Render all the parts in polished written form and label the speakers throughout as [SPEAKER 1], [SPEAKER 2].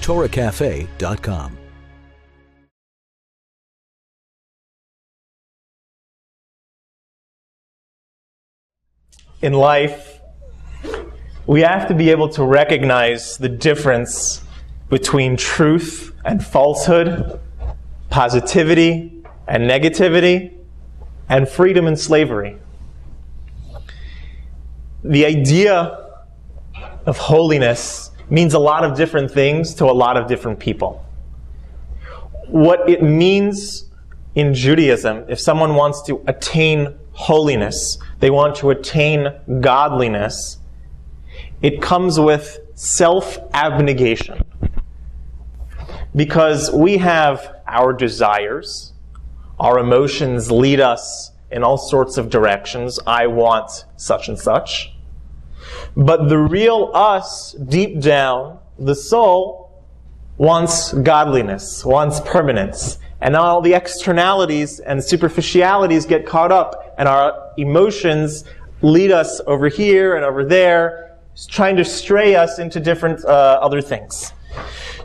[SPEAKER 1] TorahCafe.com.
[SPEAKER 2] In life, we have to be able to recognize the difference between truth and falsehood, positivity and negativity, and freedom and slavery. The idea of holiness means a lot of different things to a lot of different people. What it means in Judaism, if someone wants to attain holiness, they want to attain godliness, it comes with self-abnegation. Because we have our desires, our emotions lead us in all sorts of directions. I want such and such. But the real us, deep down, the soul, wants godliness, wants permanence. And all the externalities and superficialities get caught up, and our emotions lead us over here and over there, trying to stray us into different other things.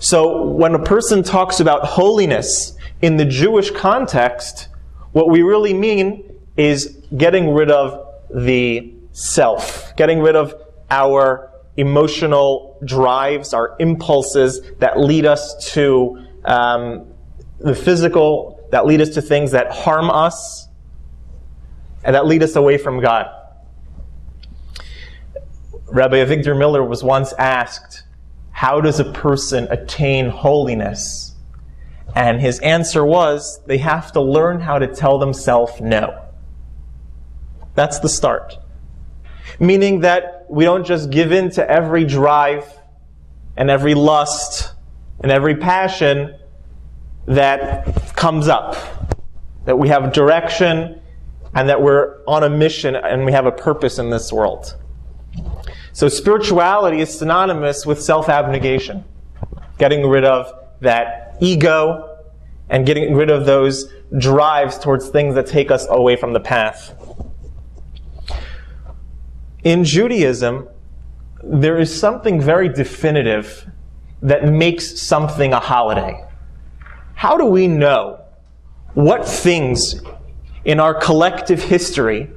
[SPEAKER 2] So when a person talks about holiness in the Jewish context, what we really mean is getting rid of the self, getting rid of our emotional drives, our impulses that lead us to the physical, that lead us to things that harm us, and that lead us away from God. Rabbi Victor Miller was once asked, how does a person attain holiness? And his answer was, they have to learn how to tell themselves no. That's the start. Meaning that we don't just give in to every drive and every lust and every passion that comes up. That we have direction and that we're on a mission and we have a purpose in this world. So spirituality is synonymous with self-abnegation. Getting rid of that ego and getting rid of those drives towards things that take us away from the path. In Judaism, there is something very definitive that makes something a holiday. How do we know what things in our collective history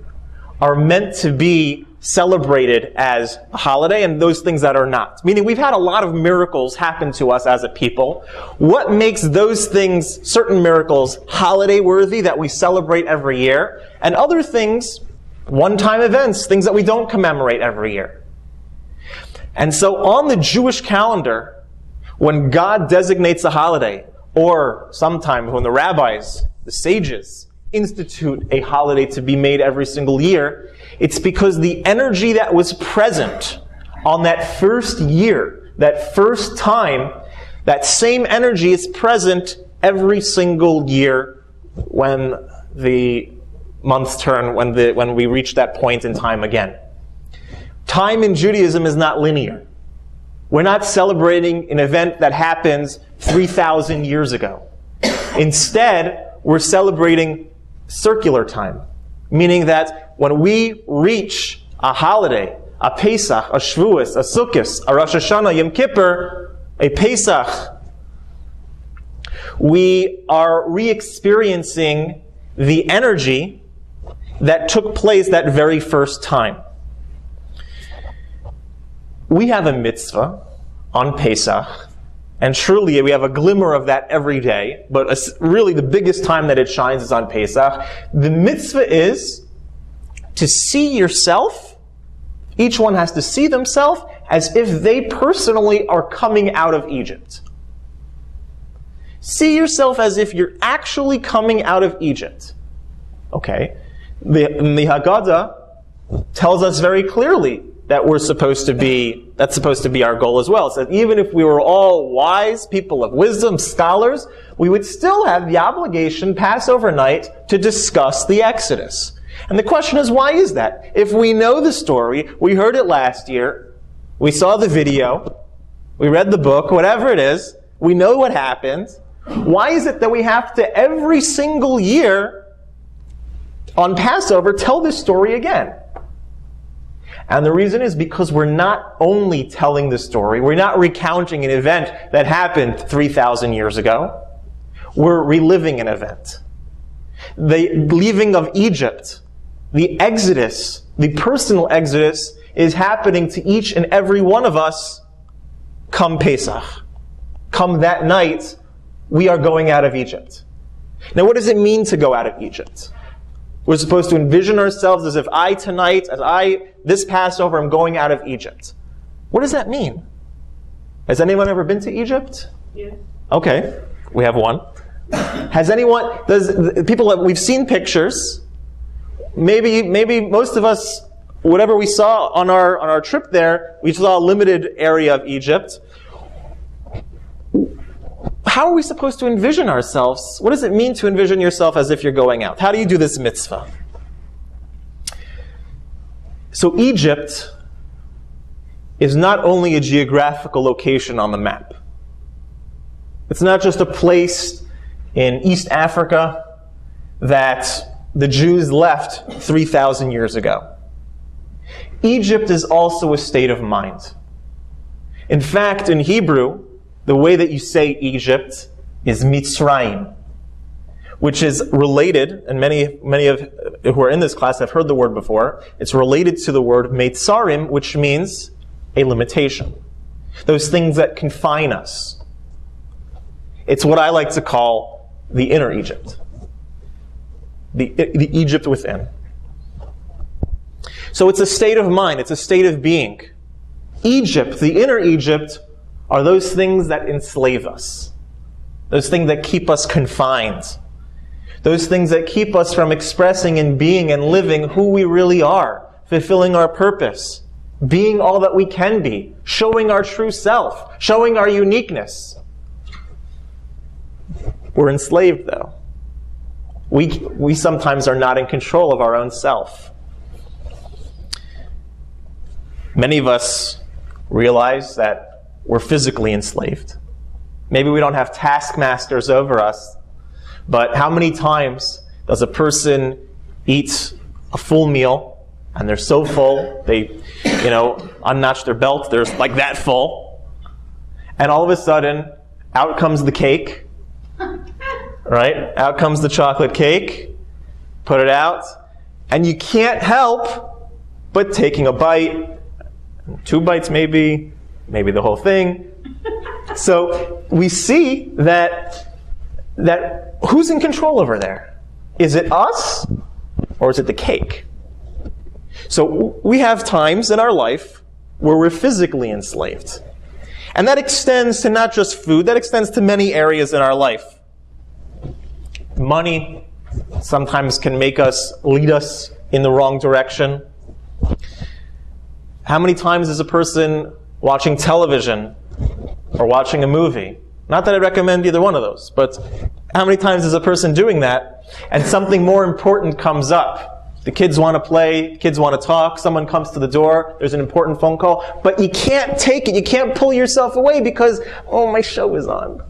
[SPEAKER 2] are meant to be celebrated as a holiday and those things that are not? Meaning we've had a lot of miracles happen to us as a people. What makes those things, certain miracles, holiday worthy that we celebrate every year, and other things, one-time events, things that we don't commemorate every year? And so on the Jewish calendar, when God designates a holiday, or sometimes when the rabbis, the sages, institute a holiday to be made every single year, it's because the energy that was present on that first year, that first time, that same energy is present every single year when the months turn, when we reach that point in time again. Time in Judaism is not linear. We're not celebrating an event that happens 3,000 years ago. Instead, we're celebrating circular time, meaning that when we reach a holiday, a Pesach, a Shavuos, a Sukkot, a Rosh Hashanah, Yom Kippur, a Pesach, we are re-experiencing the energy that took place that very first time. We have a mitzvah on Pesach, and truly we have a glimmer of that every day, but really the biggest time that it shines is on Pesach. The mitzvah is to see yourself, each one has to see themselves as if they personally are coming out of Egypt. See yourself as if you're actually coming out of Egypt. Okay? The Haggadah tells us very clearly that that's supposed to be our goal as well. So that even if we were all wise, people of wisdom, scholars, we would still have the obligation, Passover night, to discuss the Exodus. And the question is, why is that? If we know the story, we heard it last year, we saw the video, we read the book, whatever it is, we know what happened, why is it that we have to every single year on Passover tell this story again? And the reason is because we're not only telling the story, we're not recounting an event that happened 3,000 years ago. We're reliving an event. The leaving of Egypt, the exodus, the personal exodus, is happening to each and every one of us come Pesach. Come that night, we are going out of Egypt. Now, what does it mean to go out of Egypt? We're supposed to envision ourselves as if this Passover, I'm going out of Egypt. What does that mean? Has anyone ever been to Egypt?
[SPEAKER 1] Yes.
[SPEAKER 2] Okay, we have one. We've seen pictures. Maybe most of us, whatever we saw on our trip there, we saw a limited area of Egypt. How are we supposed to envision ourselves? What does it mean to envision yourself as if you're going out? How do you do this mitzvah? So Egypt is not only a geographical location on the map. It's not just a place in East Africa that the Jews left 3,000 years ago. Egypt is also a state of mind. In fact, in Hebrew, the way that you say Egypt is Mitzrayim, which is related, and many of who are in this class have heard the word before, it's related to the word Meitzarim, which means a limitation. Those things that confine us. It's what I like to call the inner Egypt. The Egypt within. So it's a state of mind, it's a state of being. Egypt, the inner Egypt, are those things that enslave us. Those things that keep us confined. Those things that keep us from expressing and being and living who we really are, fulfilling our purpose, being all that we can be, showing our true self, showing our uniqueness. We're enslaved, though. We sometimes are not in control of our own self. Many of us realize that we're physically enslaved. Maybe we don't have taskmasters over us, but how many times does a person eat a full meal and they're so full, they, unnotch their belt, they're like that full, and all of a sudden, out comes the cake, right? Out comes the chocolate cake, put it out, and you can't help but taking a bite, 2 bites maybe the whole thing. So we see that who's in control over there? Is it us or is it the cake? So we have times in our life where we're physically enslaved. And that extends to not just food, that extends to many areas in our life. Money sometimes can lead us in the wrong direction. How many times is a person watching television or watching a movie? Not that I recommend either one of those, but how many times is a person doing that and something more important comes up? The kids want to play, kids want to talk, someone comes to the door, there's an important phone call, but you can't take it, you can't pull yourself away because, my show is on.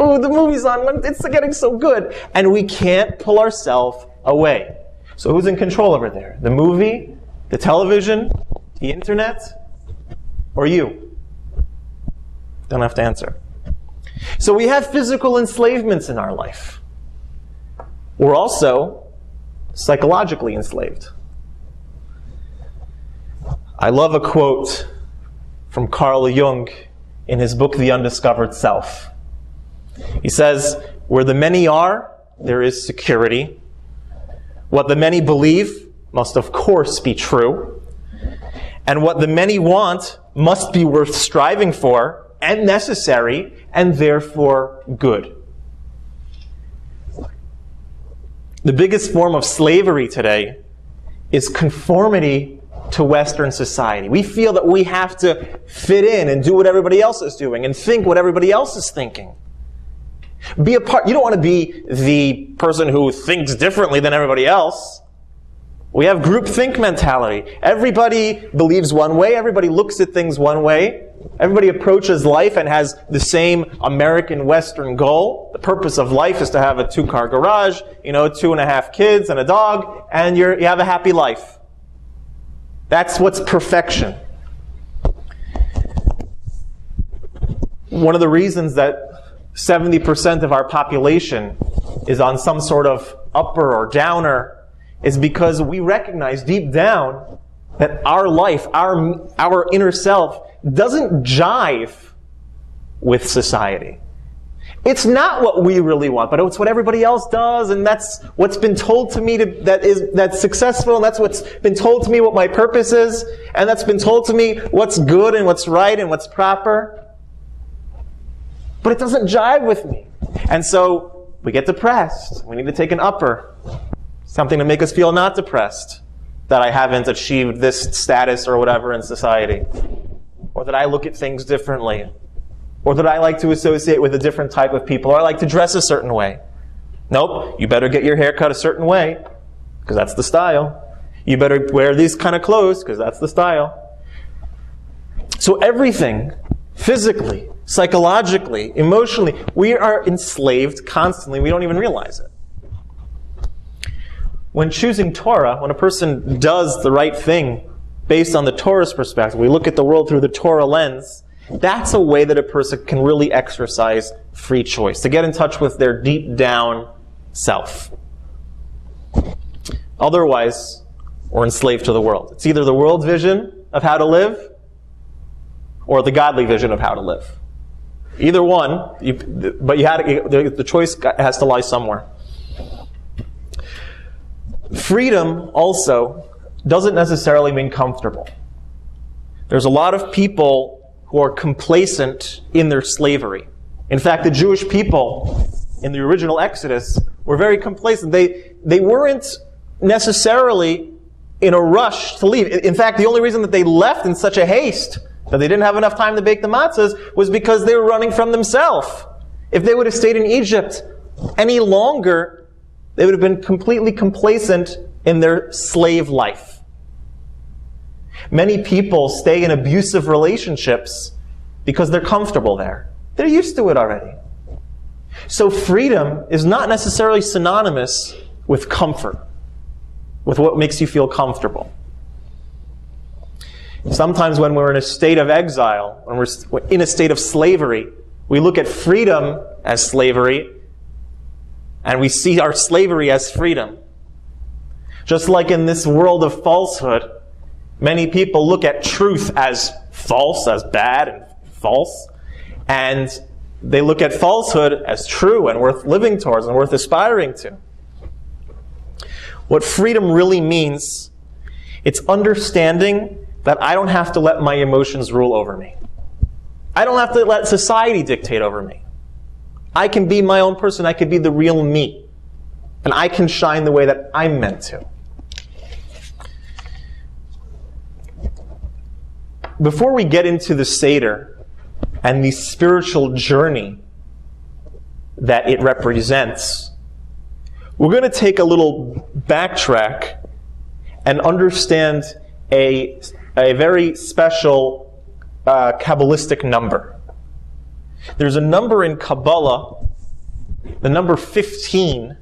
[SPEAKER 2] Oh, the movie's on, it's getting so good. And we can't pull ourselves away. So who's in control over there? The movie, the television, the internet, or you? Don't have to answer. So we have physical enslavements in our life. We're also psychologically enslaved. I love a quote from Carl Jung in his book, The Undiscovered Self. He says, "Where the many are, there is security. What the many believe must of course be true. And what the many want must be worth striving for and necessary and therefore good." The biggest form of slavery today is conformity to Western society. We feel that we have to fit in and do what everybody else is doing and think what everybody else is thinking. Be a part. You don't want to be the person who thinks differently than everybody else. We have groupthink mentality. Everybody believes one way. Everybody looks at things one way. Everybody approaches life and has the same American Western goal. The purpose of life is to have a 2-car garage, 2.5 kids and a dog, and you have a happy life. That's what's perfection. One of the reasons that 70% of our population is on some sort of upper or downer is because we recognize deep down that our life, our inner self, doesn't jive with society. It's not what we really want, but it's what everybody else does, and that's what's been told to me that's successful, and that's what's been told to me what my purpose is, and that's been told to me what's good and what's right and what's proper. But it doesn't jive with me. And so we get depressed. We need to take an upper. Something to make us feel not depressed. That I haven't achieved this status or whatever in society. Or that I look at things differently. Or that I like to associate with a different type of people. Or I like to dress a certain way. Nope, you better get your hair cut a certain way. Because that's the style. You better wear these kind of clothes. Because that's the style. So everything, physically, psychologically, emotionally, we are enslaved constantly. We don't even realize it. When choosing Torah, when a person does the right thing based on the Torah's perspective, we look at the world through the Torah lens, that's a way that a person can really exercise free choice, to get in touch with their deep down self. Otherwise, we're enslaved to the world. It's either the world vision of how to live or the godly vision of how to live. Either one, but the choice has to lie somewhere. Freedom also doesn't necessarily mean comfortable. There's a lot of people who are complacent in their slavery. In fact, the Jewish people in the original Exodus were very complacent. They weren't necessarily in a rush to leave. In fact, the only reason that they left in such a haste, that they didn't have enough time to bake the matzahs, was because they were running from themselves. If they would have stayed in Egypt any longer, they would have been completely complacent in their slave life. Many people stay in abusive relationships because they're comfortable there. They're used to it already. So freedom is not necessarily synonymous with comfort, with what makes you feel comfortable. Sometimes when we're in a state of exile, when we're in a state of slavery, we look at freedom as slavery, and we see our slavery as freedom. Just like in this world of falsehood, many people look at truth as false, as bad and false, and they look at falsehood as true and worth living towards and worth aspiring to. What freedom really means, it's understanding that I don't have to let my emotions rule over me. I don't have to let society dictate over me. I can be my own person. I can be the real me. And I can shine the way that I'm meant to. Before we get into the Seder and the spiritual journey that it represents, we're going to take a little backtrack and understand a very special Kabbalistic number. There's a number in Kabbalah, the number 15,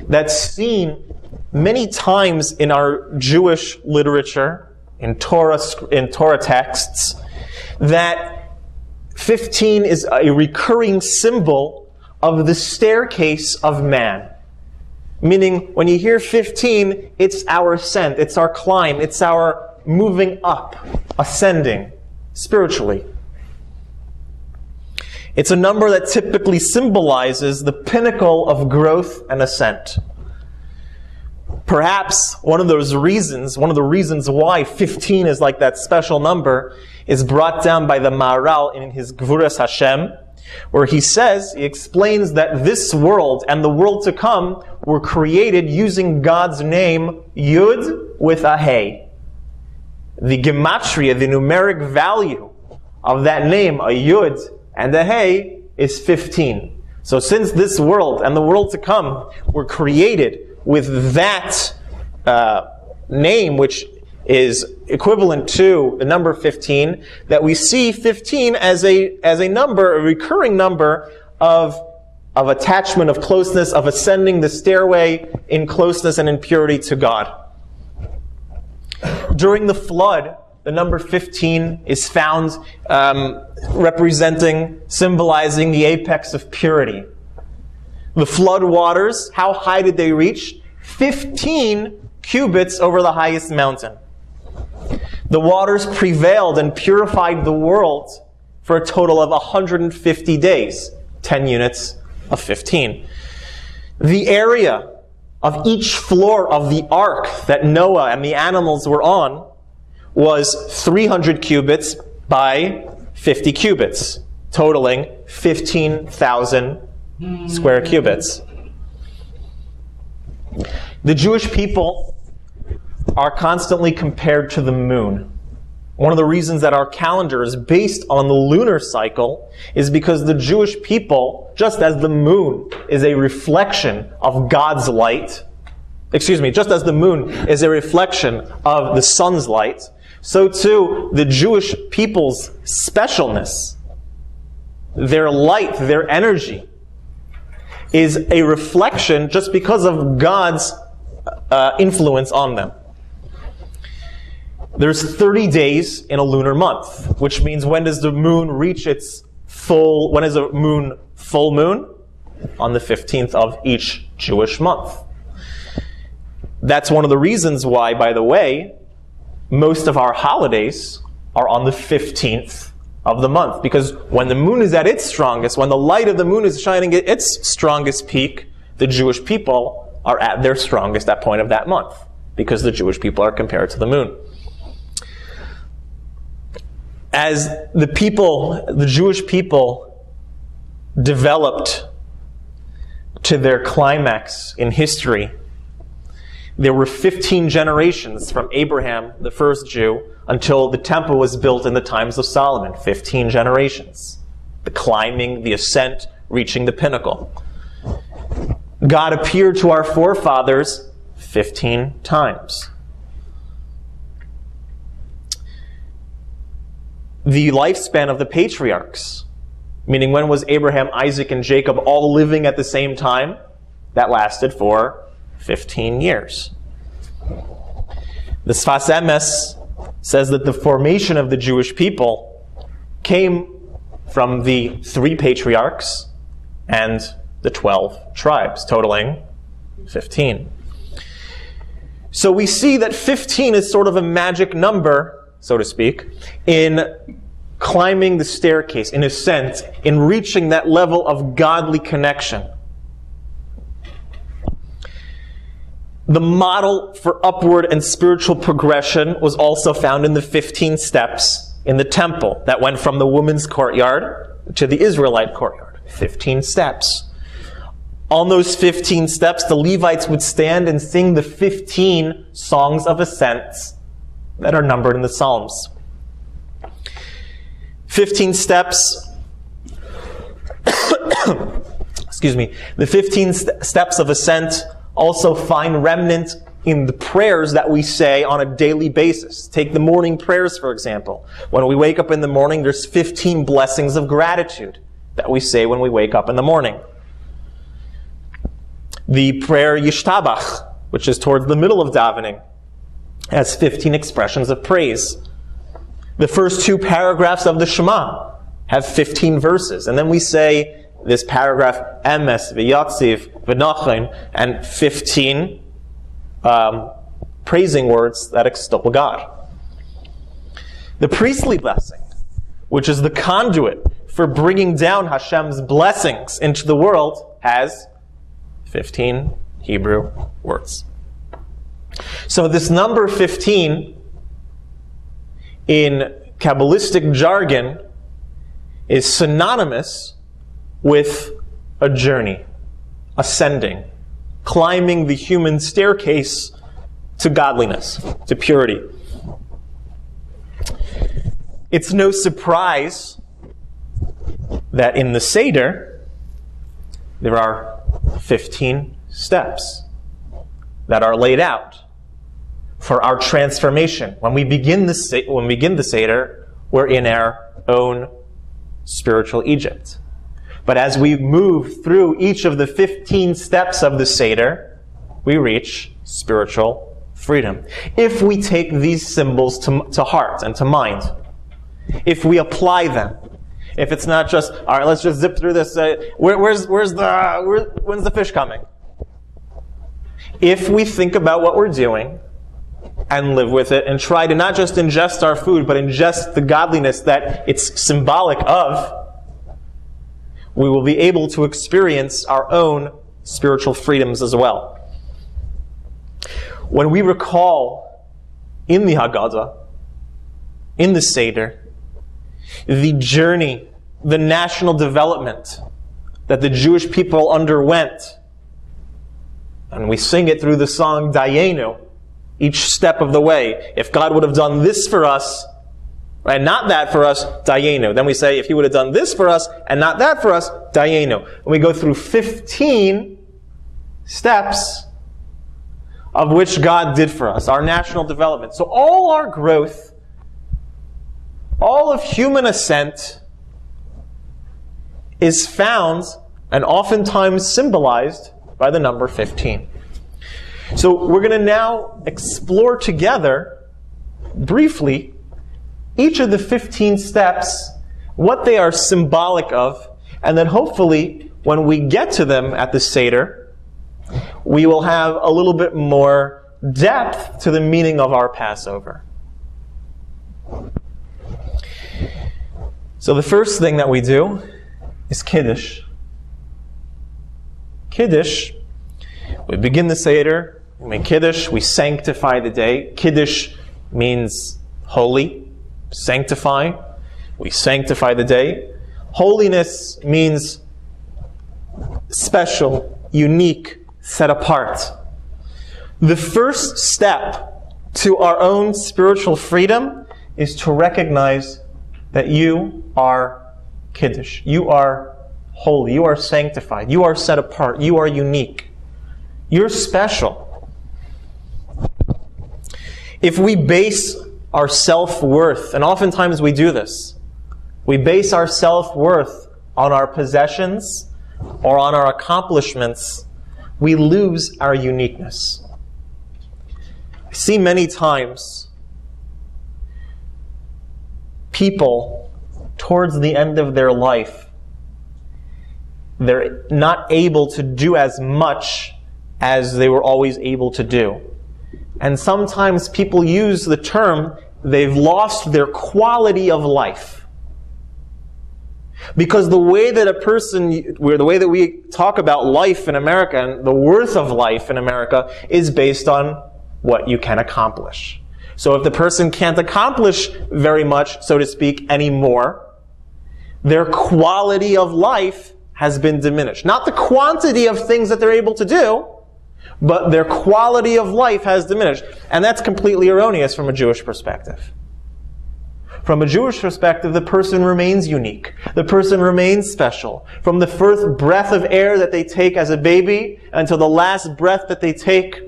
[SPEAKER 2] that's seen many times in our Jewish literature, in Torah texts, that 15 is a recurring symbol of the staircase of man. Meaning, when you hear 15, it's our ascent, it's our climb, it's our moving up, ascending, spiritually. It's a number that typically symbolizes the pinnacle of growth and ascent. Perhaps one of the reasons why 15 is like that special number is brought down by the Maharal in his Gvuras Hashem, where he explains that this world and the world to come were created using God's name, Yud, with a Hey. The gematria, the numeric value of that name, a Yud and a Hey, is 15. So since this world and the world to come were created with that name, which is equivalent to the number 15, that we see 15 as a number, a recurring number of attachment, of closeness, of ascending the stairway in closeness and in purity to God. During the flood, the number 15 is found symbolizing the apex of purity. The flood waters, how high did they reach? 15 cubits over the highest mountain. The waters prevailed and purified the world for a total of 150 days, 10 units of 15. The area of each floor of the ark that Noah and the animals were on was 300 cubits by 50 cubits, totaling 15,000 square cubits. The Jewish people are constantly compared to the moon. One of the reasons that our calendar is based on the lunar cycle is because the Jewish people, just as the moon is a reflection of God's light, just as the moon is a reflection of the sun's light, so too the Jewish people's specialness, their light, their energy, is a reflection just because of God's influence on them. There's 30 days in a lunar month, which means when does the moon reach its when is a moon full moon? On the 15th of each Jewish month. That's one of the reasons why, by the way, most of our holidays are on the 15th of the month. Because when the moon is at its strongest, when the light of the moon is shining at its strongest peak, the Jewish people are at their strongest at point of that month. Because the Jewish people are compared to the moon. As the Jewish people developed to their climax in history, there were 15 generations from Abraham, the first Jew, until the temple was built in the times of Solomon. 15 generations. The climbing, the ascent, reaching the pinnacle. God appeared to our forefathers 15 times. The lifespan of the patriarchs, meaning when was Abraham, Isaac, and Jacob all living at the same time? That lasted for 15 years. The Sfas Emes says that the formation of the Jewish people came from the 3 patriarchs and the 12 tribes, totaling 15. So we see that 15 is sort of a magic number, so to speak, in climbing the staircase, in ascent, in reaching that level of godly connection. The model for upward and spiritual progression was also found in the 15 steps in the temple that went from the women's courtyard to the Israelite courtyard. 15 steps. On those 15 steps, the Levites would stand and sing the 15 songs of ascent that are numbered in the Psalms. 15 steps, the 15 steps of ascent also find remnant in the prayers that we say on a daily basis. Take the morning prayers, for example. When we wake up in the morning, there's 15 blessings of gratitude that we say when we wake up in the morning. The prayer Yishtabach, which is towards the middle of davening, has 15 expressions of praise. The first 2 paragraphs of the Shema have 15 verses. And then we say this paragraph, Emes, V'yatziv, V'nachin, and 15 praising words that extol God. The priestly blessing, which is the conduit for bringing down Hashem's blessings into the world, has 15 Hebrew words. So this number 15 in Kabbalistic jargon is synonymous with a journey, ascending, climbing the human staircase to godliness, to purity. It's no surprise that in the Seder there are 15 steps that are laid out for our transformation. When we begin the Seder, we're in our own spiritual Egypt. But as we move through each of the 15 steps of the Seder, we reach spiritual freedom. If we take these symbols to heart and to mind, if we apply them, if it's not just, all right, let's just zip through this, when's the fish coming? If we think about what we're doing and live with it and try to not just ingest our food, but ingest the godliness that it's symbolic of, we will be able to experience our own spiritual freedoms as well. When we recall in the Haggadah, in the Seder, the journey, the national development that the Jewish people underwent, and we sing it through the song Dayenu, each step of the way. If God would have done this for us, and not that for us, Dayenu. Then we say, if He would have done this for us, and not that for us, Dayenu. And we go through 15 steps of which God did for us, our national development. So all our growth, all of human ascent is found and oftentimes symbolized by the number 15. So we're going to now explore together, briefly, each of the 15 steps, what they are symbolic of, and then hopefully, when we get to them at the Seder, we will have a little bit more depth to the meaning of our Passover. So the first thing that we do is Kiddush. Kiddush, we begin the Seder, we make Kiddush, we sanctify the day. Kiddush means holy, sanctify. We sanctify the day. Holiness means special, unique, set apart. The first step to our own spiritual freedom is to recognize that you are Kiddush. You are holy. You are sanctified. You are set apart. You are unique. You're special. If we base our self-worth, and oftentimes we do this, we base our self-worth on our possessions or on our accomplishments, we lose our uniqueness. I see many times people towards the end of their life, they're not able to do as much as they were always able to do. And sometimes people use the term, they've lost their quality of life. Because the way that we talk about life in America and the worth of life in America is based on what you can accomplish. So if the person can't accomplish very much, so to speak, anymore, their quality of life has been diminished. Not the quantity of things that they're able to do, but their quality of life has diminished. And that's completely erroneous from a Jewish perspective. From a Jewish perspective, the person remains unique. The person remains special. From the first breath of air that they take as a baby until the last breath that they take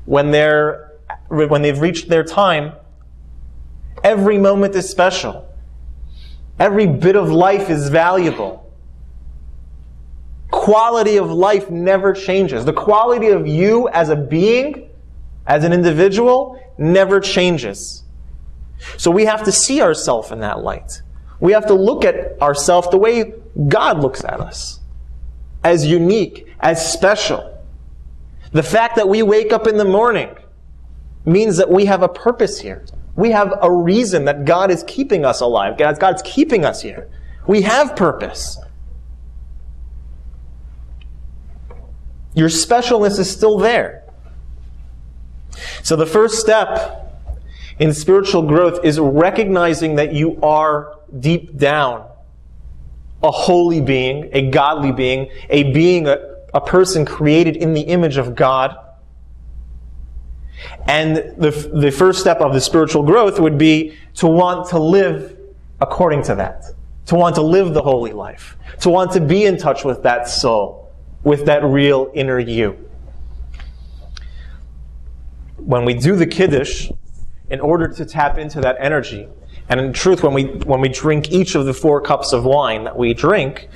[SPEAKER 2] when they've reached their time, every moment is special. Every bit of life is valuable. Quality of life never changes. The quality of you as a being, as an individual, never changes. So we have to see ourselves in that light. We have to look at ourselves the way God looks at us. As unique, as special. The fact that we wake up in the morning means that we have a purpose here. We have a reason that God is keeping us alive. God's keeping us here. We have purpose. Your specialness is still there. So the first step in spiritual growth is recognizing that you are deep down a holy being, a godly being, a person created in the image of God. And the first step of the spiritual growth would be to want to live according to that. To want to live the holy life. To want to be in touch with that soul, with that real inner you. When we do the Kiddush, in order to tap into that energy, and in truth, when we drink each of the 4 cups of wine that we drink,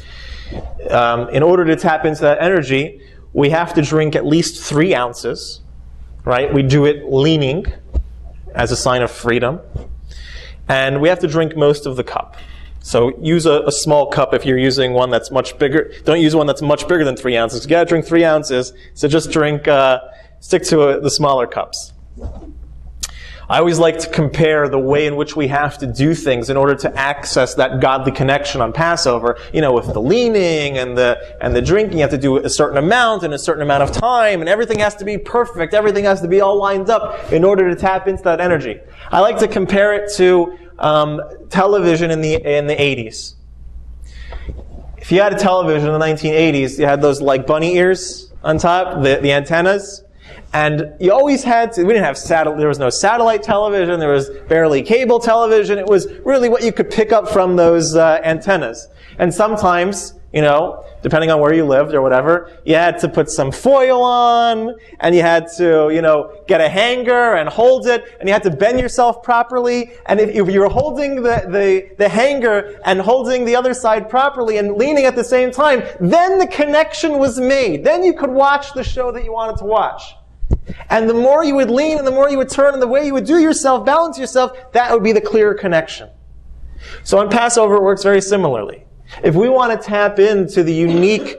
[SPEAKER 2] in order to tap into that energy, we have to drink at least 3 ounces right? We do it leaning as a sign of freedom. And we have to drink most of the cup. So use a small cup if you're using one that's much bigger. Don't use one that's much bigger than 3 ounces. You gotta drink 3 ounces, so just stick to the smaller cups. I always like to compare the way in which we have to do things in order to access that godly connection on Passover. With the leaning and the drinking, you have to do a certain amount in a certain amount of time, and everything has to be perfect. Everything has to be all lined up in order to tap into that energy. I like to compare it to television in the 80s. If you had a television in the 1980s, you had those like bunny ears on top, the antennas. And you always had to, we didn't have there was no satellite television, there was barely cable television. It was really what you could pick up from those antennas. And sometimes, depending on where you lived or whatever, you had to put some foil on, and you had to, get a hanger and hold it, and you had to bend yourself properly. And if you were holding the hanger and holding the other side properly and leaning at the same time, then the connection was made. Then you could watch the show that you wanted to watch. And the more you would lean and the more you would turn and the way you would balance yourself, that would be the clearer connection. So on Passover, it works very similarly. If we want to tap into the unique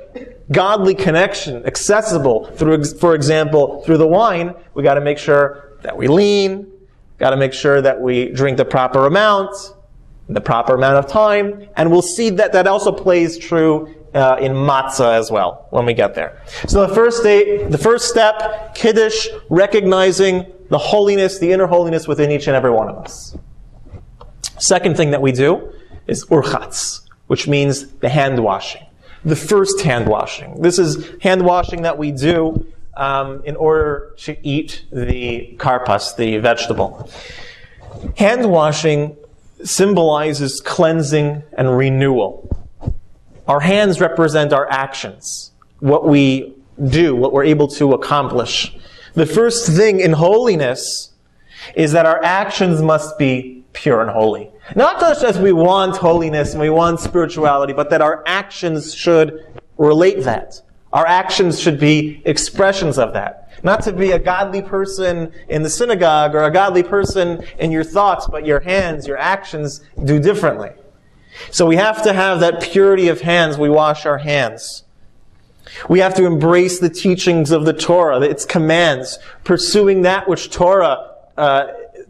[SPEAKER 2] godly connection accessible through, for example, through the wine, we got to make sure that we lean, got to make sure that we drink the proper amount, the proper amount of time, and we'll see that also plays true in matzah as well when we get there. So the first step, Kiddush, recognizing the holiness, the inner holiness within each and every one of us. Second thing that we do is urchatz, which means the hand washing. The first hand washing. This is hand washing that we do in order to eat the karpas, the vegetable. Hand washing symbolizes cleansing and renewal. Our hands represent our actions, what we do, what we're able to accomplish. The first thing in holiness is that our actions must be pure and holy. Not just as we want holiness and we want spirituality, but that our actions should relate that. Our actions should be expressions of that. Not to be a godly person in the synagogue or a godly person in your thoughts, but your hands, your actions do differently. So we have to have that purity of hands. We wash our hands. We have to embrace the teachings of the Torah, its commands, pursuing that which Torah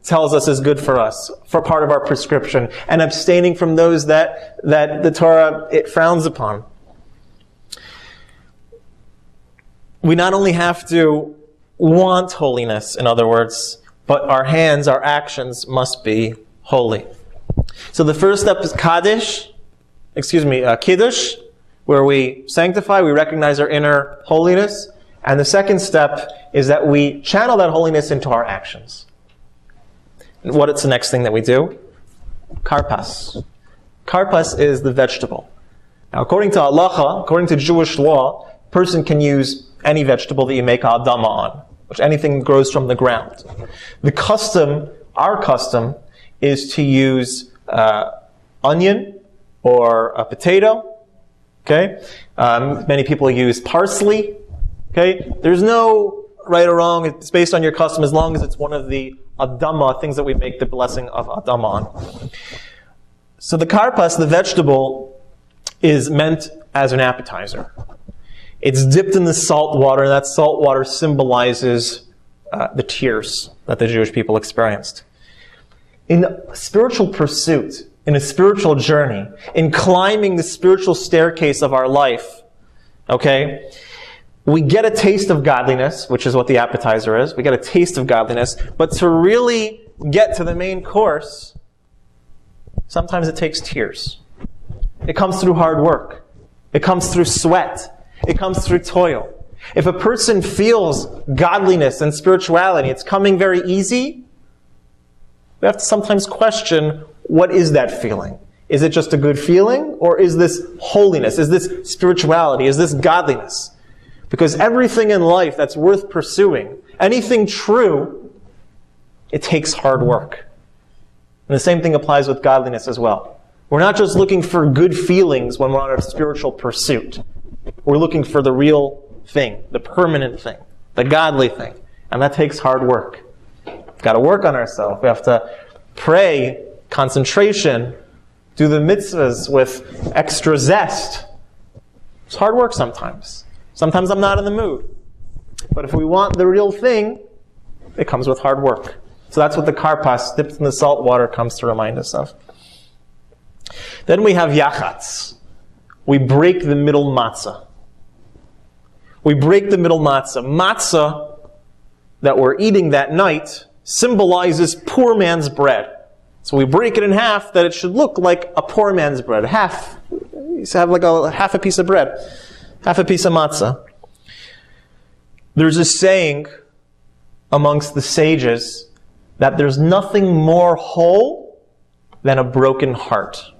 [SPEAKER 2] tells us is good for us, for part of our prescription, and abstaining from those that the Torah it frowns upon. We not only have to want holiness, in other words, but our hands, our actions must be holy. So the first step is Kiddush, where we sanctify, we recognize our inner holiness. And the second step is that we channel that holiness into our actions. And what is the next thing that we do? Karpas. Karpas is the vegetable. Now, according to halacha, according to Jewish law, a person can use any vegetable that you make adama on, which anything grows from the ground. Our custom, is to use onion or a potato. Okay, many people use parsley. Okay, there's no right or wrong. It's based on your custom, as long as it's one of the adama things that we make the blessing of adama on. So the karpas, the vegetable, is meant as an appetizer. It's dipped in the salt water, and that salt water symbolizes the tears that the Jewish people experienced. In a spiritual pursuit, in a spiritual journey, in climbing the spiritual staircase of our life, okay, we get a taste of godliness, which is what the appetizer is. We get a taste of godliness, but to really get to the main course, sometimes it takes tears. It comes through hard work. It comes through sweat. It comes through toil. If a person feels godliness and spirituality, it's coming very easy, we have to sometimes question, what is that feeling? Is it just a good feeling? Or is this holiness? Is this spirituality? Is this godliness? Because everything in life that's worth pursuing, anything true, it takes hard work. And the same thing applies with godliness as well. We're not just looking for good feelings when we're on a spiritual pursuit. We're looking for the real thing, the permanent thing, the godly thing. And that takes hard work. We've got to work on ourselves. We have to pray, concentration, do the mitzvahs with extra zest. It's hard work sometimes. Sometimes I'm not in the mood. But if we want the real thing, it comes with hard work. So that's what the karpas, dipped in the salt water, comes to remind us of. Then we have yachatz. We break the middle matzah. We break the middle matzah. Matzah that we're eating that night symbolizes poor man's bread. So we break it in half that it should look like a poor man's bread. Half. You have like half a piece of bread. Half a piece of matzah. There's a saying amongst the sages that there's nothing more whole than a broken heart.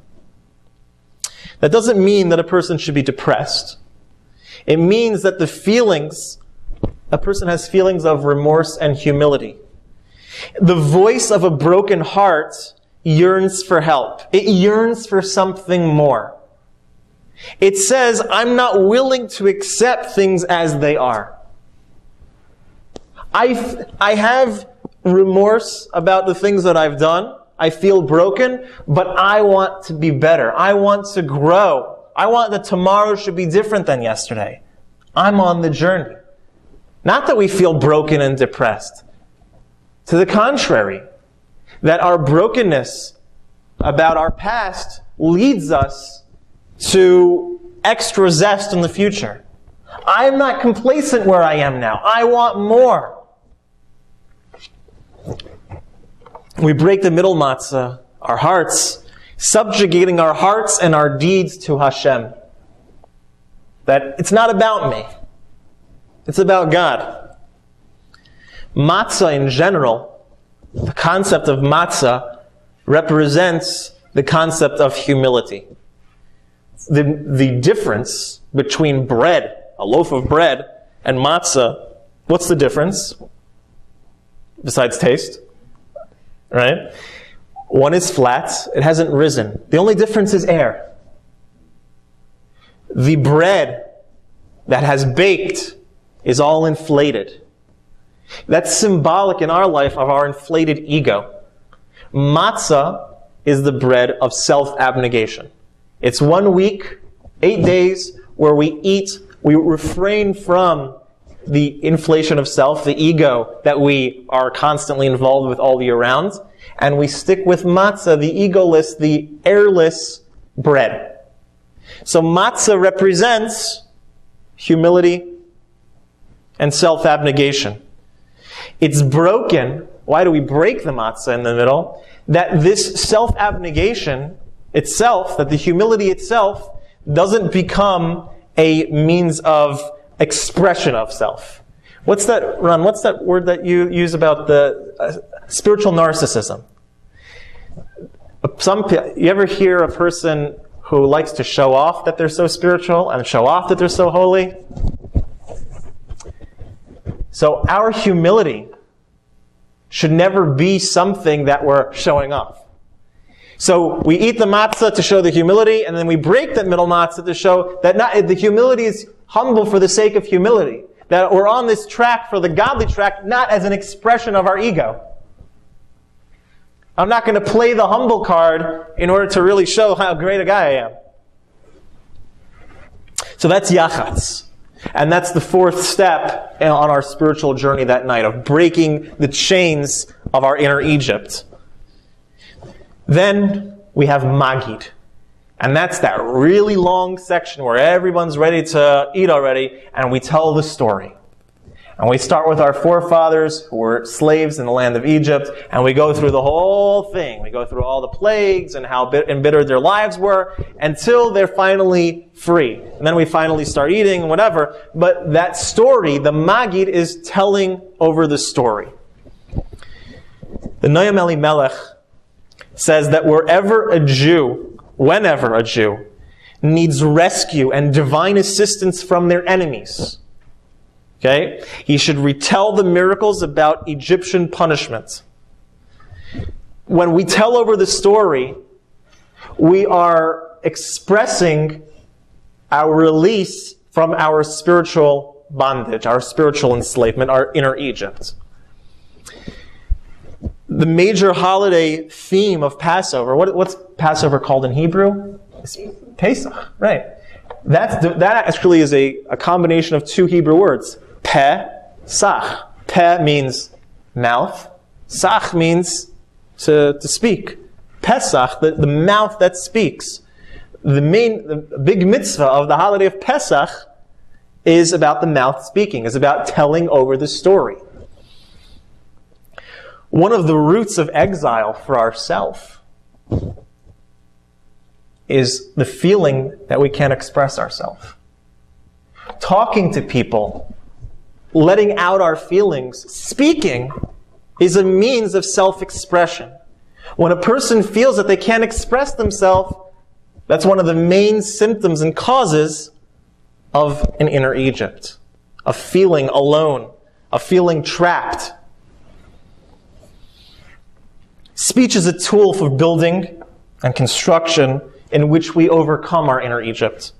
[SPEAKER 2] That doesn't mean that a person should be depressed. It means that a person has feelings of remorse and humility. The voice of a broken heart yearns for help. It yearns for something more. It says, I'm not willing to accept things as they are. I have remorse about the things that I've done. I feel broken, but I want to be better. I want to grow. I want that tomorrow should be different than yesterday. I'm on the journey. Not that we feel broken and depressed. To the contrary, that our brokenness about our past leads us to extra zest in the future. I'm not complacent where I am now. I want more. We break the middle matzah, our hearts, subjugating our hearts and our deeds to Hashem. That it's not about me. It's about God. Matzah in general, the concept of matzah, represents the concept of humility. The difference between bread, a loaf of bread, and matzah, what's the difference? Besides taste, right? One is flat, it hasn't risen. The only difference is air. The bread that has baked is all inflated. That's symbolic in our life of our inflated ego. Matzah is the bread of self-abnegation. It's 1 week, 8 days, where we refrain from the inflation of self, the ego that we are constantly involved with all year round, and we stick with matzah, the egoless, the airless bread. So matzah represents humility and self-abnegation. It's broken. Why do we break the matzah in the middle? That this self-abnegation itself, that the humility itself, doesn't become a means of expression of self. What's that, Ron? What's that word that you use about the spiritual narcissism? You ever hear a person who likes to show off that they're so spiritual and show off that they're so holy? So our humility should never be something that we're showing off. So we eat the matzah to show the humility, and then we break that middle matzah to show that the humility is humble for the sake of humility. That we're on this track for the godly track, not as an expression of our ego. I'm not going to play the humble card in order to really show how great a guy I am. So that's yachatz. And that's the fourth step on our spiritual journey that night, of breaking the chains of our inner Egypt. Then we have Magid. And that's that really long section where everyone's ready to eat already, and we tell the story. And we start with our forefathers who were slaves in the land of Egypt, and we go through the whole thing. We go through all the plagues and how embittered their lives were until they're finally free. And then we finally start eating and whatever. But that story, the Magid, is telling over the story. The Noam Elimelech says that whenever a Jew needs rescue and divine assistance from their enemies, okay, he should retell the miracles about Egyptian punishment. When we tell over the story, we are expressing our release from our spiritual bondage, our spiritual enslavement, our inner Egypt. the major holiday theme of Passover. What's Passover called in Hebrew? It's Pesach, right? That actually is a combination of two Hebrew words. Pe-sach. Pe means mouth. Sach means to speak. Pesach, the mouth that speaks. The big mitzvah of the holiday of Pesach is about the mouth speaking, is about telling over the story. One of the roots of exile for ourselves is the feeling that we can't express ourselves. Talking to people, letting out our feelings, speaking, is a means of self-expression. When a person feels that they can't express themselves, that's one of the main symptoms and causes of an inner Egypt, of feeling alone, of feeling trapped. Speech is a tool for building and construction in which we overcome our inner Egypt.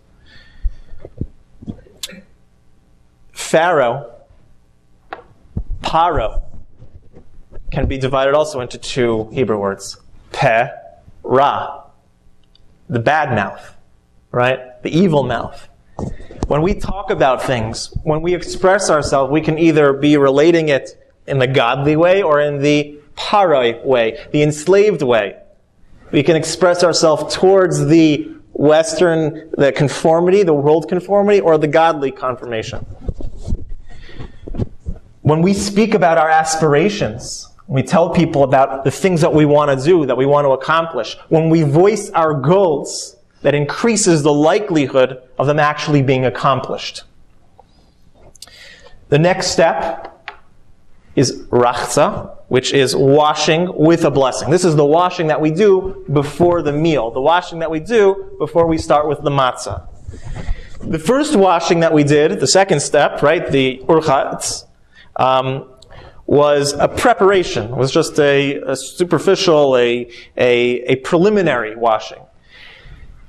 [SPEAKER 2] Pharaoh, Paro, can be divided also into two Hebrew words. Ra, the bad mouth, right? The evil mouth. When we talk about things, when we express ourselves, we can either be relating it in the godly way or in the Paroi way, the enslaved way. We can express ourselves towards the Western, the conformity, the world conformity, or the godly confirmation. When we speak about our aspirations, we tell people about the things that we want to do, that we want to accomplish. When we voice our goals, that increases the likelihood of them actually being accomplished. The next step is rachza, which is washing with a blessing. This is the washing that we do before the meal, the washing that we do before we start with the matzah. The first washing that we did, the second step, right, the urchatz, was a preparation. It was just a superficial, a preliminary washing.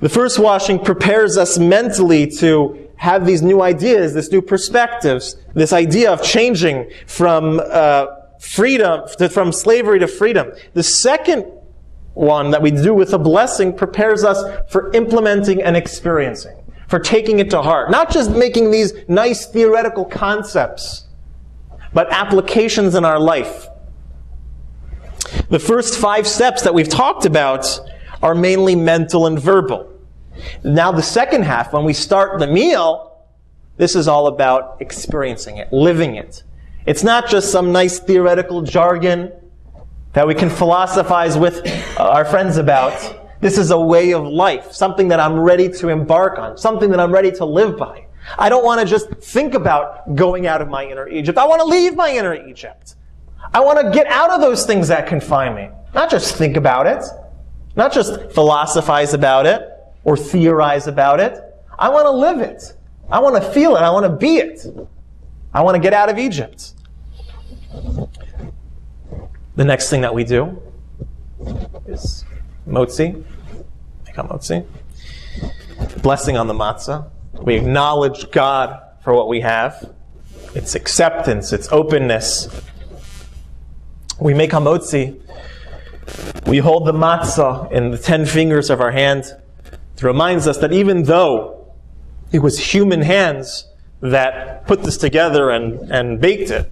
[SPEAKER 2] The first washing prepares us mentally to have these new ideas, this new perspectives, this idea of changing from freedom, from slavery to freedom. The second one that we do with a blessing prepares us for implementing and experiencing, for taking it to heart. Not just making these nice theoretical concepts, but applications in our life. The first 5 steps that we've talked about are mainly mental and verbal. Now the second half, when we start the meal, this is all about experiencing it, living it. It's not just some nice theoretical jargon that we can philosophize with our friends about. This is a way of life, something that I'm ready to embark on, something that I'm ready to live by. I don't want to just think about going out of my inner Egypt. I want to leave my inner Egypt. I want to get out of those things that confine me. Not just think about it. Not just philosophize about it or theorize about it. I want to live it. I want to feel it. I want to be it. I want to get out of Egypt. The next thing that we do is motzi. Make a motzi. Blessing on the matzah. We acknowledge God for what we have. Its acceptance, its openness. We make hamotzi. We hold the matzah in the 10 fingers of our hand. It reminds us that even though it was human hands that put this together and baked it,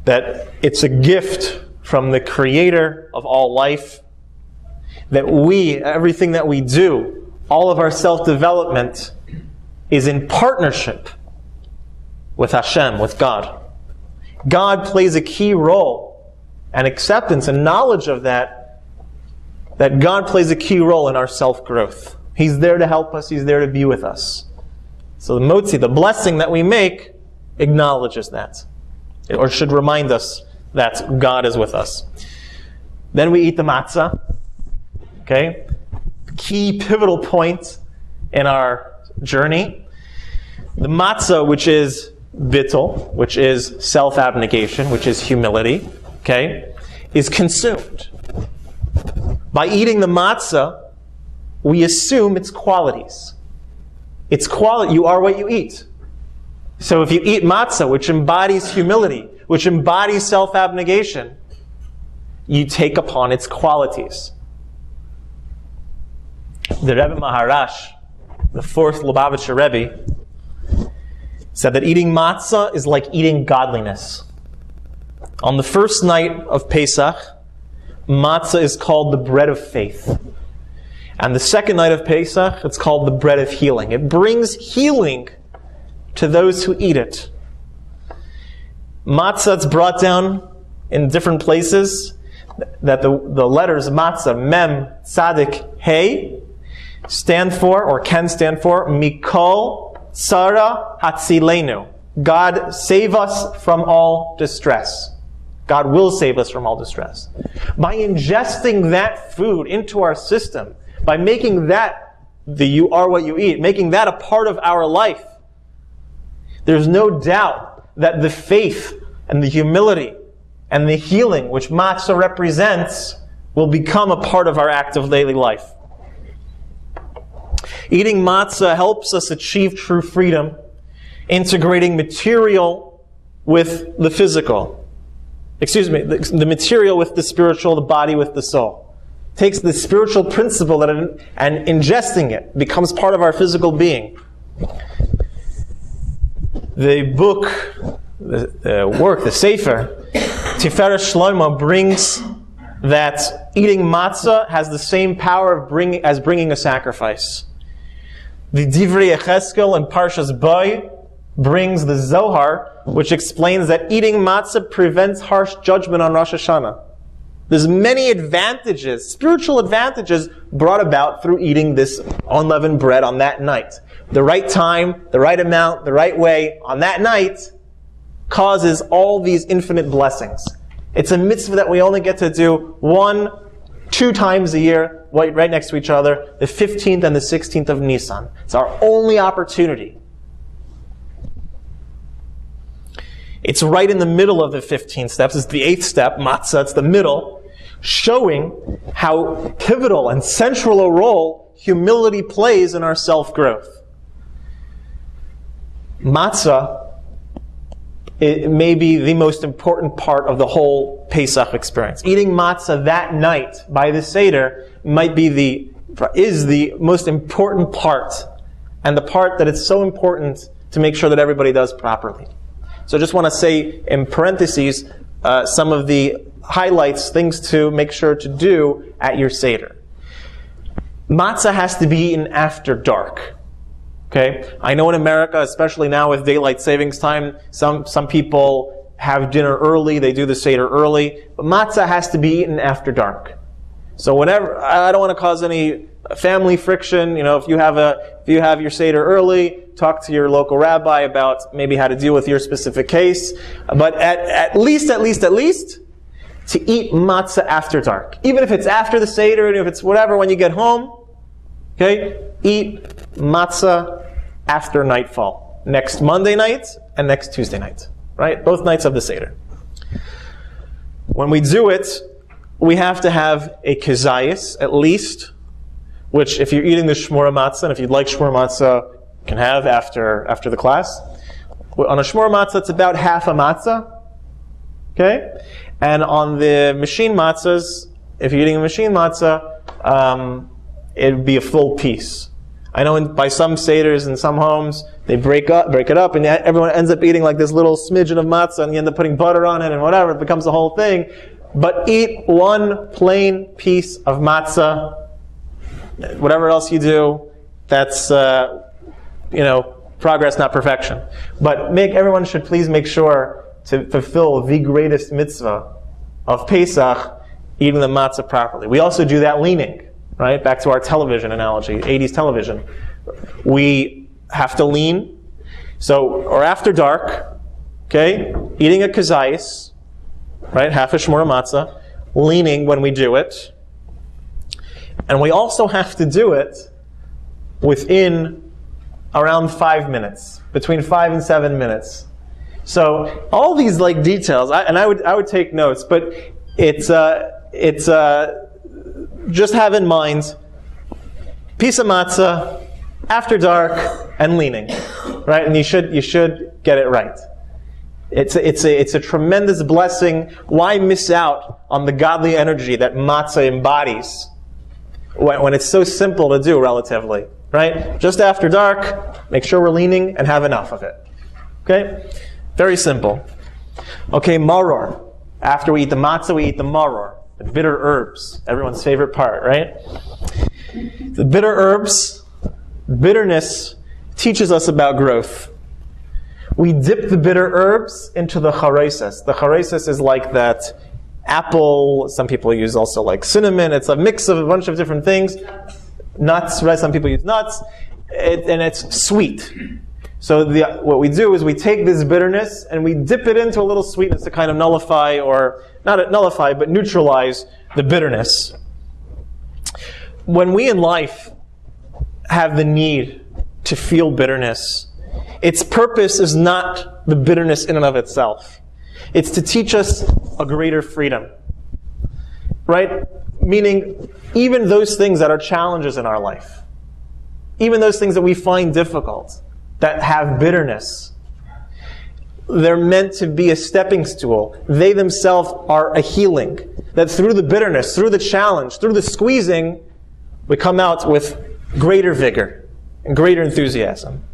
[SPEAKER 2] that it's a gift from the Creator of all life, that everything that we do, all of our self-development is in partnership with Hashem, with God. God plays a key role, and acceptance and knowledge of that God plays a key role in our self-growth. He's there to help us. He's there to be with us. So the motzi, the blessing that we make, acknowledges that, or should remind us that God is with us. Then we eat the matzah. Okay? Key pivotal point in our journey. The matzah, which is bittul, which is self-abnegation, which is humility, okay, is consumed. By eating the matzah, we assume its qualities. Its quality, you are what you eat. So if you eat matzah, which embodies humility, which embodies self-abnegation, you take upon its qualities. The Rebbe Maharash, the fourth Lubavitcher Rebbe, said that eating matzah is like eating godliness. On the first night of Pesach, matzah is called the bread of faith. And the second night of Pesach, it's called the bread of healing. It brings healing to those who eat it. Matzah is brought down in different places, that the letters matzah, mem, tzadik, hey, stand for, or can stand for, mikol tzara hatzilenu. God save us from all distress. God will save us from all distress. By ingesting that food into our system, by making that the you are what you eat, making that a part of our life, there's no doubt that the faith and the humility and the healing which matzah represents will become a part of our active daily life. Eating matzah helps us achieve true freedom, integrating material with the physical. The material with the spiritual, the body with the soul. Takes the spiritual principle and ingesting it becomes part of our physical being. The book, the work, the Sefer, Tiferet Shlomo, brings that eating matzah has the same power as bringing a sacrifice. The Divrei Yecheskel in Parshas Bo brings the Zohar, which explains that eating matzah prevents harsh judgment on Rosh Hashanah. There's many advantages, spiritual advantages, brought about through eating this unleavened bread on that night. The right time, the right amount, the right way on that night causes all these infinite blessings. It's a mitzvah that we only get to do 1-2 times a year, right next to each other, the 15th and the 16th of Nisan. It's our only opportunity. It's right in the middle of the 15 steps. It's the 8th step, matzah. It's the middle, showing how pivotal and central a role humility plays in our self-growth. Matzah, it may be the most important part of the whole Pesach experience. Eating matzah that night by the Seder is the most important part, and the part that it's so important to make sure that everybody does properly. So I just want to say in parentheses some of the highlights, things to make sure to do at your Seder. Matzah has to be eaten after dark. Okay? I know in America, especially now with daylight savings time, some people have dinner early, they do the Seder early, but matzah has to be eaten after dark. So whenever, I don't want to cause any family friction, if you have your Seder early, talk to your local rabbi about maybe how to deal with your specific case. But at least, to eat matzah after dark. Even if it's after the Seder, and if it's whatever, when you get home, okay, eat matzah after nightfall. Next Monday night and next Tuesday night. Right? Both nights of the Seder. When we do it, we have to have a kezayis, at least, which if you're eating the shmura matzah, and if you'd like shmura matzah, you can have after the class. On a shmura matzah, it's about half a matzah. Okay? And on the machine matzahs, if you're eating a machine matzah, it would be a full piece. I know by some seders in some homes, they break it up, and everyone ends up eating like this little smidgen of matzah, and you end up putting butter on it and whatever, it becomes the whole thing. But eat one plain piece of matzah. Whatever else you do, that's progress, not perfection. But everyone should please make sure to fulfill the greatest mitzvah of Pesach, eating the matzah properly. We also do that leaning, right? Back to our television analogy, 80s television. We have to lean. Or after dark, okay, eating a kezayis, right, half a shmura matzah, leaning when we do it. And we also have to do it within around 5 minutes, between 5 and 7 minutes. So all these details, I would take notes, but it's just have in mind piece of matzah after dark and leaning, right? And you should get it right. It's a tremendous blessing. Why miss out on the godly energy that matzah embodies when it's so simple to do relatively, right? Just after dark, make sure we're leaning and have enough of it. Okay? Very simple. Okay, maror. After we eat the matzah, we eat the maror, the bitter herbs. Everyone's favorite part, right? The bitter herbs, bitterness teaches us about growth. We dip the bitter herbs into the chareses. The chareses is like that apple. Some people use also like cinnamon. It's a mix of a bunch of different things. Nuts, right? Some people use nuts. And it's sweet. So what we do is we take this bitterness and we dip it into a little sweetness to kind of nullify, or not nullify, but neutralize the bitterness. When we in life have the need to feel bitterness, its purpose is not the bitterness in and of itself. It's to teach us a greater freedom. Right? Meaning, even those things that are challenges in our life, even those things that we find difficult, that have bitterness, they're meant to be a stepping stool. They themselves are a healing. That through the bitterness, through the challenge, through the squeezing, we come out with greater vigor and greater enthusiasm.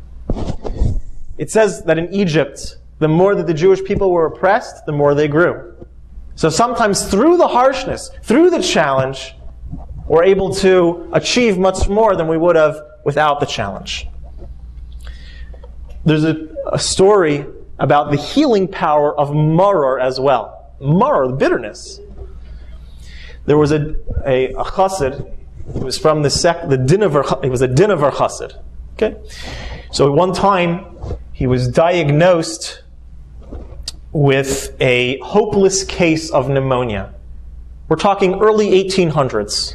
[SPEAKER 2] It says that in Egypt, the more that the Jewish people were oppressed, the more they grew. So sometimes through the harshness, through the challenge, we're able to achieve much more than we would have without the challenge. There's a story about the healing power of maror as well. Maror, bitterness. There was a chassid. He was from the sect, he was a Dinavar chassid. Okay? So one time, he was diagnosed with a hopeless case of pneumonia. We're talking early 1800s.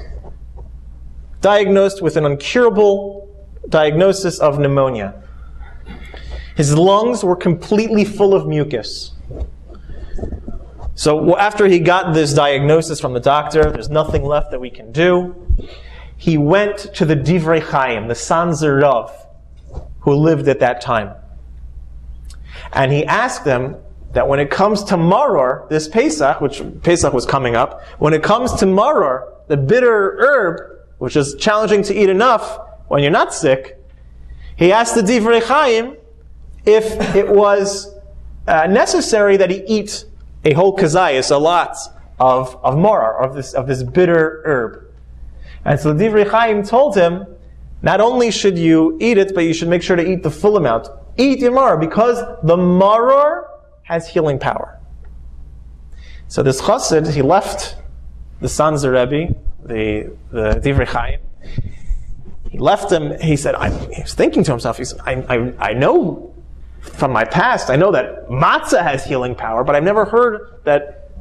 [SPEAKER 2] Diagnosed with an incurable diagnosis of pneumonia. His lungs were completely full of mucus. So after he got this diagnosis from the doctor, there's nothing left that we can do. He went to the Divrei Chaim, the Sanzer Rav, who lived at that time. And he asked them that when it comes to maror, this Pesach, which Pesach was coming up, when it comes to maror, the bitter herb, which is challenging to eat enough when you're not sick, he asked the Divrei Chaim if it was necessary that he eat a whole kazayas, a lot of maror, of this bitter herb. And so the Divrei Chaim told him, not only should you eat it, but you should make sure to eat the full amount. Eat your maror, because the maror has healing power. So this chassid, he left the Sanzer Rebbe, the Divrei Chaim. He left him. He said, he was thinking to himself, he said, I know from my past, I know that matzah has healing power, but I've never heard that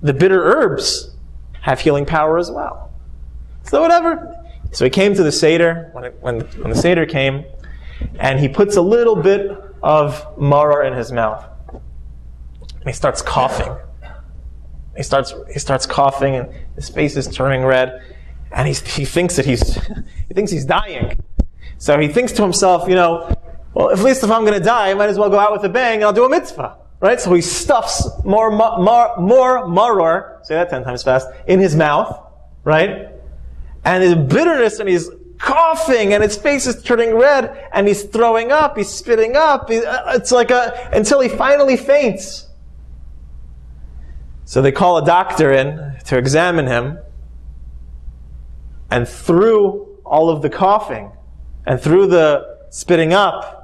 [SPEAKER 2] the bitter herbs have healing power as well. So whatever. So he came to the Seder, when the Seder came, and he puts a little bit of maror in his mouth. And he starts coughing. He starts coughing, and his face is turning red, and he thinks that he's dying. So he thinks to himself, well, at least if I'm going to die, I might as well go out with a bang, and I'll do a mitzvah. Right? So he stuffs more maror, say that 10 times fast, in his mouth, right? And his bitterness, and he's coughing, and his face is turning red, and he's throwing up, he's spitting up. It's like until he finally faints. So they call a doctor in to examine him, and through all of the coughing, and through the spitting up,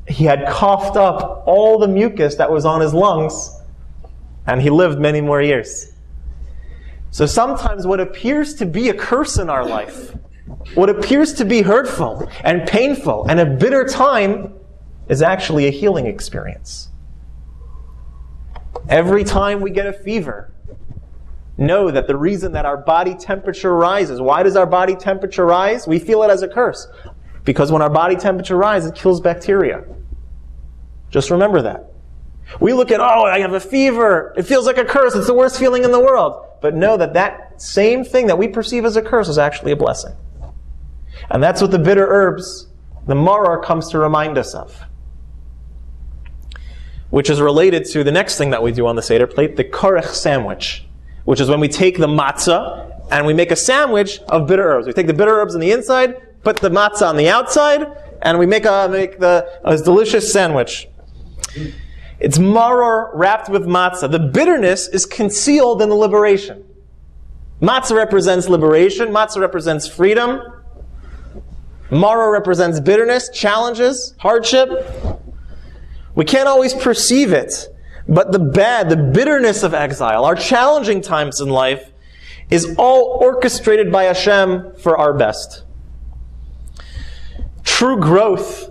[SPEAKER 2] he had coughed up all the mucus that was on his lungs, and he lived many more years. So sometimes what appears to be a curse in our life, what appears to be hurtful and painful and a bitter time, is actually a healing experience. Every time we get a fever, know that the reason that our body temperature rises, why does our body temperature rise? We feel it as a curse. Because when our body temperature rises, it kills bacteria. Just remember that. We look at, I have a fever. It feels like a curse. It's the worst feeling in the world. But know that that same thing that we perceive as a curse is actually a blessing. And that's what the bitter herbs, the maror, comes to remind us of. which is related to the next thing that we do on the Seder plate, the korech sandwich, which is when we take the matzah and we make a sandwich of bitter herbs. We take the bitter herbs on the inside, put the matzah on the outside, and we make a delicious sandwich. It's maror wrapped with matzah. The bitterness is concealed in the liberation. Matzah represents liberation. Matzah represents freedom. Maror represents bitterness, challenges, hardship. We can't always perceive it, but the bitterness of exile, our challenging times in life, is all orchestrated by Hashem for our best. True growth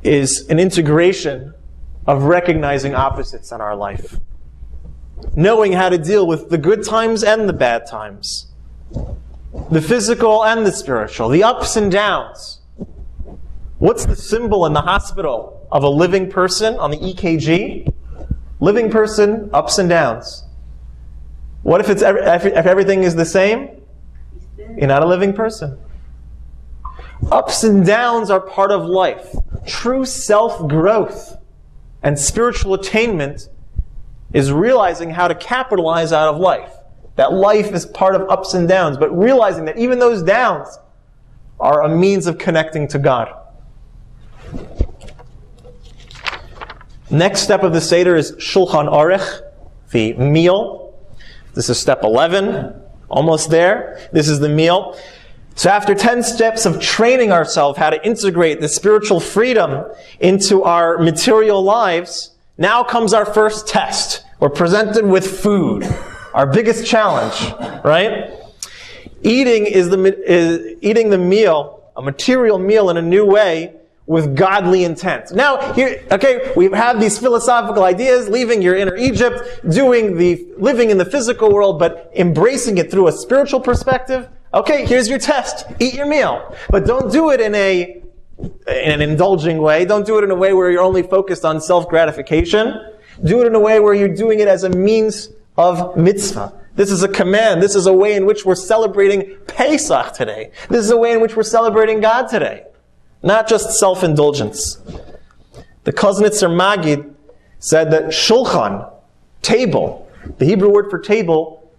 [SPEAKER 2] is an integration of recognizing opposites in our life. Knowing how to deal with the good times and the bad times. The physical and the spiritual. The ups and downs. What's the symbol in the hospital of a living person on the EKG? Living person, ups and downs. What if if everything is the same? You're not a living person. Ups and downs are part of life. True self-growth and spiritual attainment is realizing how to capitalize out of life. That life is part of ups and downs, but realizing that even those downs are a means of connecting to God. Next step of the Seder is Shulchan Aruch, the meal. This is step 11, almost there. This is the meal. So after 10 steps of training ourselves how to integrate the spiritual freedom into our material lives, now comes our first test. We're presented with food, our biggest challenge, right? Eating eating the meal, a material meal in a new way, with godly intent. Now, here, we have these philosophical ideas, leaving your inner Egypt, living in the physical world, but embracing it through a spiritual perspective. Okay, here's your test. Eat your meal. But don't do it in an indulging way. Don't do it in a way where you're only focused on self-gratification. Do it in a way where you're doing it as a means of mitzvah. This is a command. This is a way in which we're celebrating Pesach today. This is a way in which we're celebrating God today. Not just self-indulgence. The Kuznetzer Maggid said that shulchan, table, the Hebrew word for table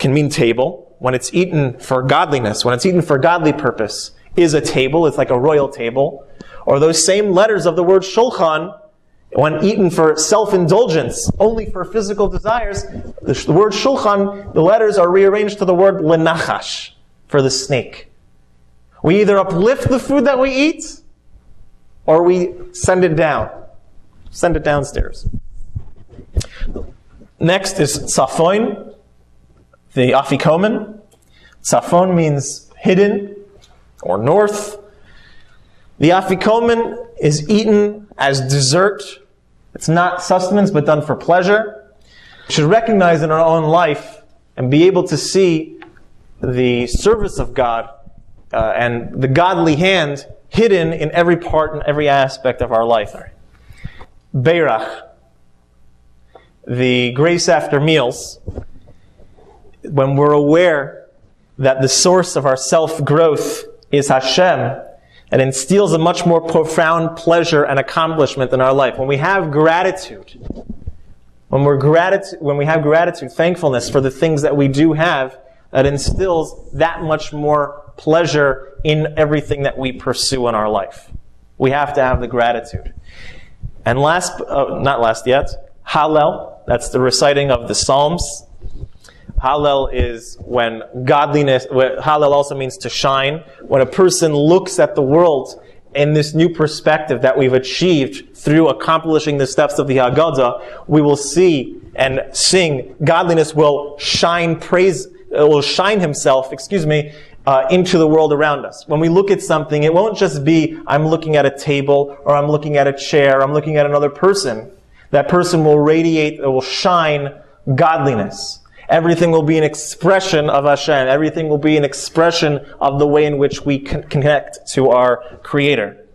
[SPEAKER 2] can mean table when it's eaten for godliness, when it's eaten for godly purpose, is a table. It's like a royal table. Or those same letters of the word shulchan, when eaten for self-indulgence, only for physical desires, the word shulchan, the letters are rearranged to the word lenachash, for the snake. We either uplift the food that we eat, or we send it down. Send it downstairs. Next is tzafon, the afikomen. Tzafon means hidden, or north. The afikomen is eaten as dessert. It's not sustenance, but done for pleasure. We should recognize in our own life and be able to see the service of God and the godly hand hidden in every part and every aspect of our life. Beirach, the grace after meals, when we're aware that the source of our self-growth is Hashem, and instills a much more profound pleasure and accomplishment in our life. When we have gratitude, when we have gratitude, thankfulness for the things that we do have, that instills that much more pleasure in everything that we pursue in our life. We have to have the gratitude. And not last yet, Hallel, that's the reciting of the Psalms. Hallel is when godliness, Hallel also means to shine. When a person looks at the world in this new perspective that we've achieved through accomplishing the steps of the Haggadah, we will see and sing. Godliness will shine himself, into the world around us. When we look at something, it won't just be, I'm looking at a table, or I'm looking at a chair, or I'm looking at another person. That person will radiate, it will shine godliness. Everything will be an expression of Hashem. Everything will be an expression of the way in which we connect to our Creator.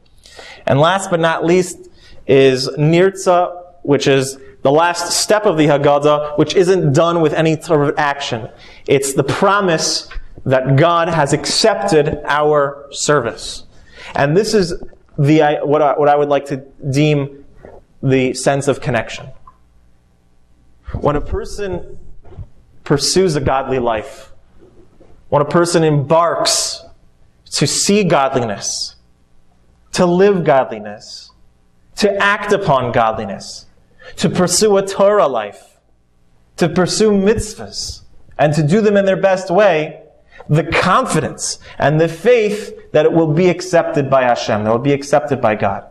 [SPEAKER 2] And last but not least is Nirtza, which is the last step of the Haggadah, which isn't done with any sort of action. It's the promise that God has accepted our service. And this is what I would like to deem the sense of connection. When a person pursues a godly life, when a person embarks to see godliness, to live godliness, to act upon godliness, to pursue a Torah life, to pursue mitzvahs, and to do them in their best way, the confidence and the faith that it will be accepted by Hashem, that it will be accepted by God.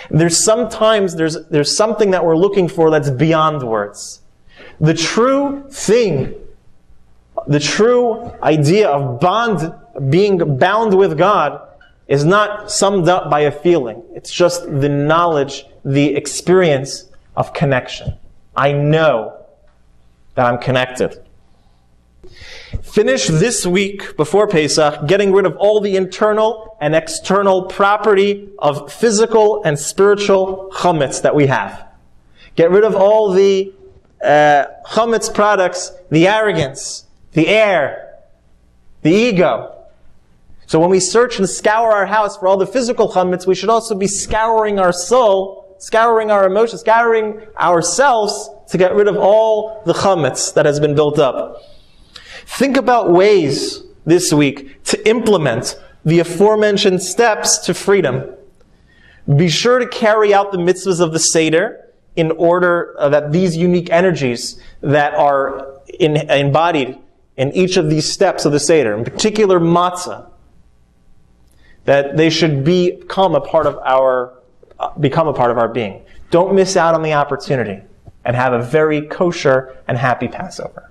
[SPEAKER 2] There's sometimes something that we're looking for that's beyond words. The true thing, the true idea of being bound with God is not summed up by a feeling. It's just the knowledge, the experience of connection. I know that I'm connected. Finish this week before Pesach getting rid of all the internal and external property of physical and spiritual chametz that we have. Get rid of all the chametz products, the arrogance, the air, the ego. So when we search and scour our house for all the physical chametz, we should also be scouring our soul, scouring our emotions, scouring ourselves to get rid of all the chametz that has been built up. Think about ways this week to implement the aforementioned steps to freedom. Be sure to carry out the mitzvahs of the Seder in order that these unique energies that are embodied in each of these steps of the Seder, in particular matzah, that they should become a part of our being. Don't miss out on the opportunity and have a very kosher and happy Passover.